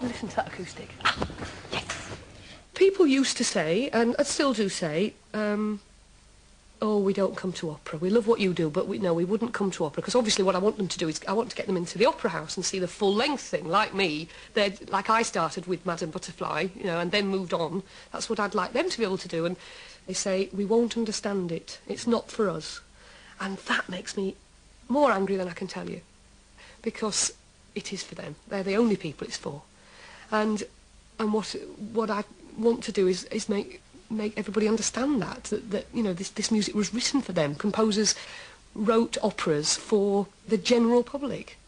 Listen to that acoustic. Yes. People used to say, and still do say, oh, we don't come to opera. We love what you do, but we wouldn't come to opera. Because obviously what I want them to do is I want to get them into the opera house and see the full-length thing. Like me, like I started with Madame Butterfly, you know, and then moved on. That's what I'd like them to be able to do. And they say, we won't understand it. It's not for us. And that makes me more angry than I can tell you. Because it is for them. They're the only people it's for. And what I want to do is make everybody understand that you know, this music was written for them. Composers wrote operas for the general public.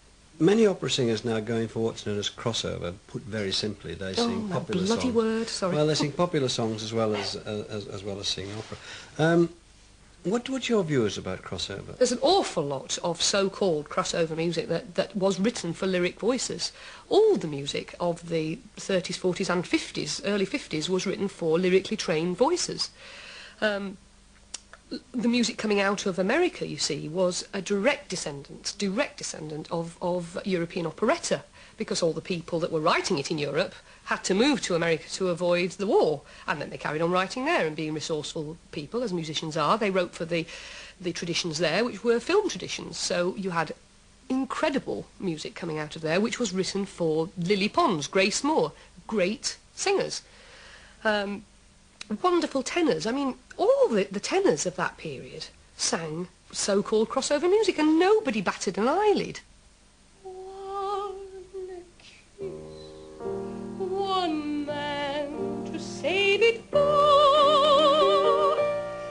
Many opera singers now going for what's known as crossover. Put very simply, they sing popular songs. Bloody word, sorry. Well, they sing popular songs as well as sing opera. What's your views about crossover? There's an awful lot of so-called crossover music that was written for lyric voices. All the music of the 30s, 40s and 50s, early 50s, was written for lyrically trained voices. The music coming out of America, you see, was a direct descendant of European operetta, because all the people that were writing it in Europe had to move to America to avoid the war, and then they carried on writing there, and being resourceful people, as musicians are, they wrote for the traditions there, which were film traditions. So you had incredible music coming out of there, which was written for Lily Pons, Grace Moore, great singers, wonderful tenors. I mean, all the tenors of that period sang so-called crossover music, and nobody batted an eyelid. One man to save it for,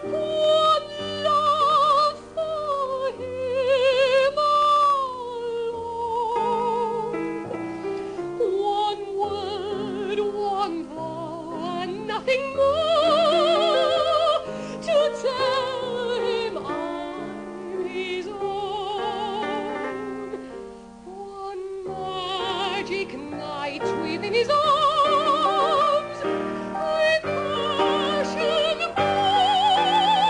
one love for him alone, one word, one vow, and nothing more to tell him I'm his own. One magic night within his arms, I passion found,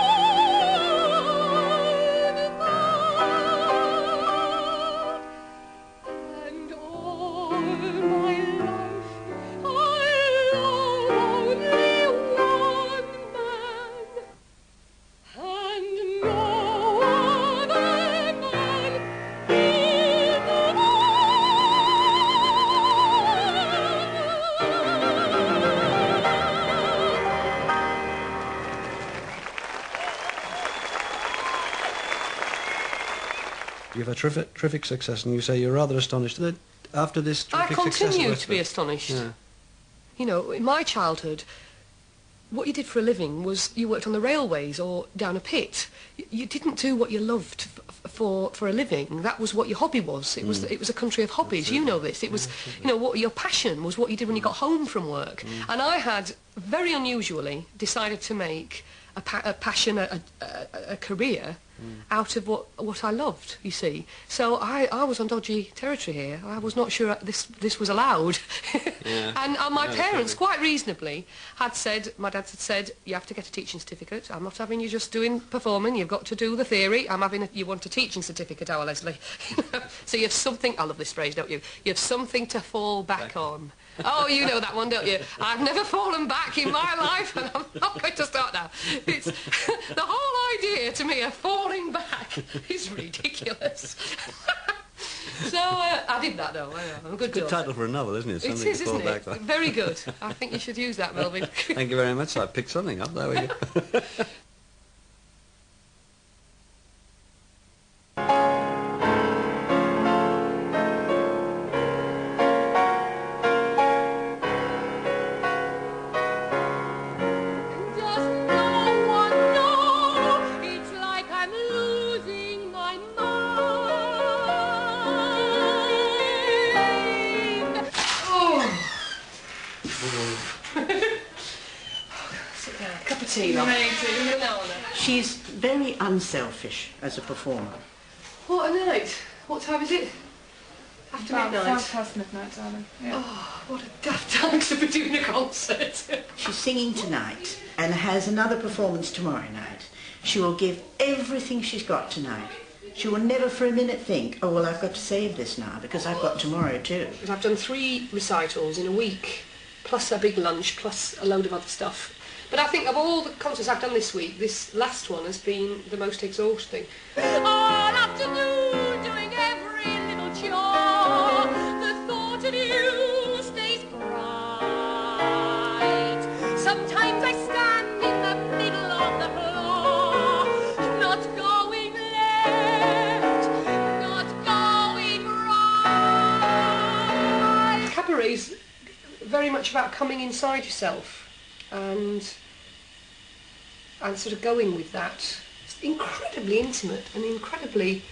and all my life I love only one man, and no other man in the You've had terrific success, and you say you're rather astonished that after this terrific success... I continue to be astonished. Yeah. You know, in my childhood, what you did for a living was you worked on the railways or down a pit. You didn't do what you loved for a living. That was what your hobby was. It was a country of hobbies. Absolutely. You know this. It was, you know, what your passion was, what you did when you got home from work. And I had, very unusually, decided to make a passion, a career out of what I loved, you see. So I was on dodgy territory here. I was not sure this was allowed. Yeah. And my parents, quite reasonably, had said, my dad had said, you have to get a teaching certificate. I'm not having you just performing. You've got to do the theory. You want a teaching certificate, our Lesley. So you have something, I love this phrase, don't you? You have something to fall back on. Oh, you know that one, don't you? I've never fallen back in my life, and I'm not going to start now. It's the whole idea to me of falling back is ridiculous. So I did that, though. I'm a good Good title for a novel, isn't it? Something it is, to fall isn't back it? on. Very good. I think you should use that, Melvin. Thank you very much. I picked something up. There we go. She's very unselfish as a performer. What a night. What time is it? After midnight? midnight, darling. Yeah. Oh, what a daft time to be doing a concert. She's singing tonight and has another performance tomorrow night. She will give everything she's got tonight. She will never for a minute think, oh, well, I've got to save this now because I've got tomorrow too. Because I've done 3 recitals in a week, plus a big lunch, plus a load of other stuff. But I think of all the concerts I've done this week, this last one has been the most exhausting. All afternoon doing every little chore, the thought of you stays bright. Sometimes I stand in the middle of the floor, not going left, not going right. Cabaret's very much about coming inside yourself and sort of going with that. It's incredibly intimate and incredibly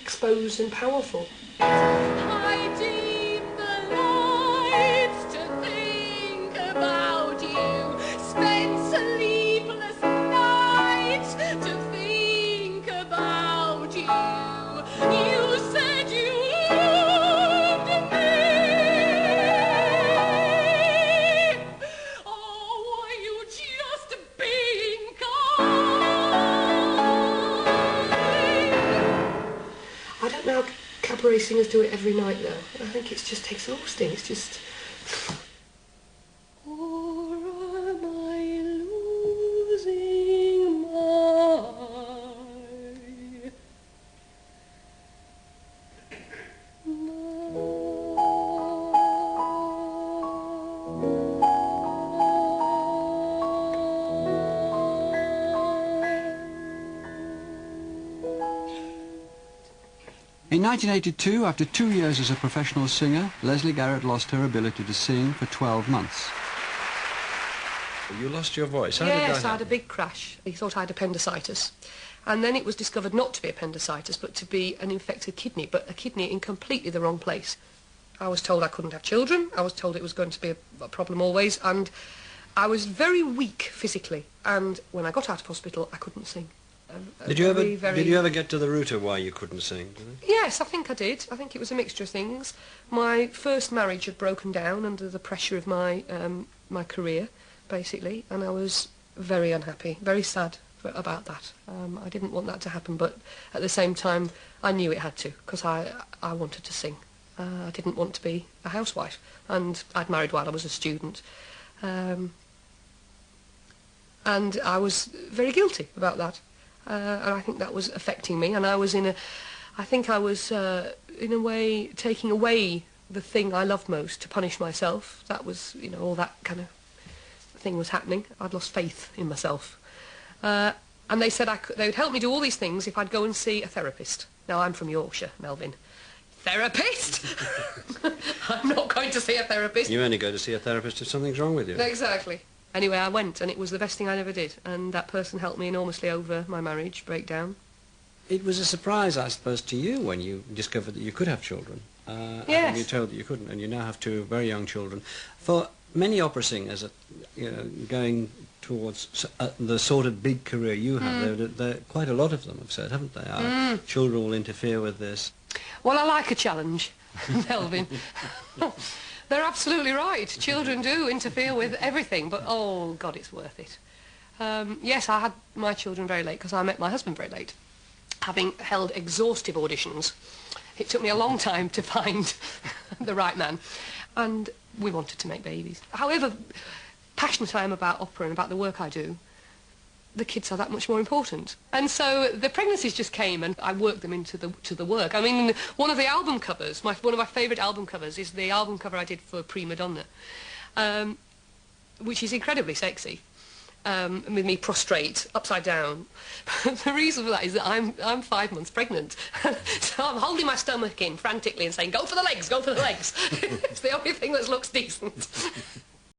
exposed and powerful. I dim the lights to think about you, spend sleepless nights to think about you. You said you loved me. Oh, were you just being kind? I don't know how cabaret singers do it every night though. I think it's just exhausting. It's just... Or am I losing In 1982, after 2 years as a professional singer, Lesley Garrett lost her ability to sing for 12 months. You lost your voice? How did that Yes, happen? I had a big crash. He thought I had appendicitis. And then it was discovered not to be appendicitis, but to be an infected kidney, but a kidney in completely the wrong place. I was told I couldn't have children. I was told it was going to be a problem always. And I was very weak physically. And when I got out of hospital, I couldn't sing. Did you ever get to the root of why you couldn't sing? Yes, I think I did. I think it was a mixture of things. My first marriage had broken down under the pressure of my my career, basically, and I was very unhappy, very sad about that. I didn't want that to happen, but at the same time, I knew it had to, because I wanted to sing. I didn't want to be a housewife, and I'd married while I was a student. And I was very guilty about that. And I think that was affecting me, and I was in a way taking away the thing I loved most to punish myself. That was, you know, all that kind of thing was happening. I'd lost faith in myself. And they said they would help me do all these things if I'd go and see a therapist. Now, I'm from Yorkshire, Melvin. Therapist? I'm not going to see a therapist. You only go to see a therapist if something's wrong with you. Exactly. Anyway, I went, and it was the best thing I ever did, and that person helped me enormously over my marriage breakdown. It was a surprise, I suppose, to you when you discovered that you could have children. Yes. And you were told that you couldn't, and you now have 2 very young children. For many opera singers, going towards the sort of big career you have, quite a lot of them have said, haven't they? Our children will interfere with this. Well, I like a challenge, Melvin. They're absolutely right. Children do interfere with everything, but oh, God, it's worth it. Yes, I had my children very late because I met my husband very late, having held exhaustive auditions. It took me a long time to find the right man, and we wanted to make babies. However passionate I am about opera and about the work I do, the kids are that much more important. And so the pregnancies just came, and I worked them into the work. I mean, one of the album covers, one of my favourite album covers, is the album cover I did for Prima Donna, which is incredibly sexy, with me prostrate, upside down. The reason for that is that I'm 5 months pregnant, so I'm holding my stomach in frantically and saying, "Go for the legs, go for the legs." It's the only thing that looks decent.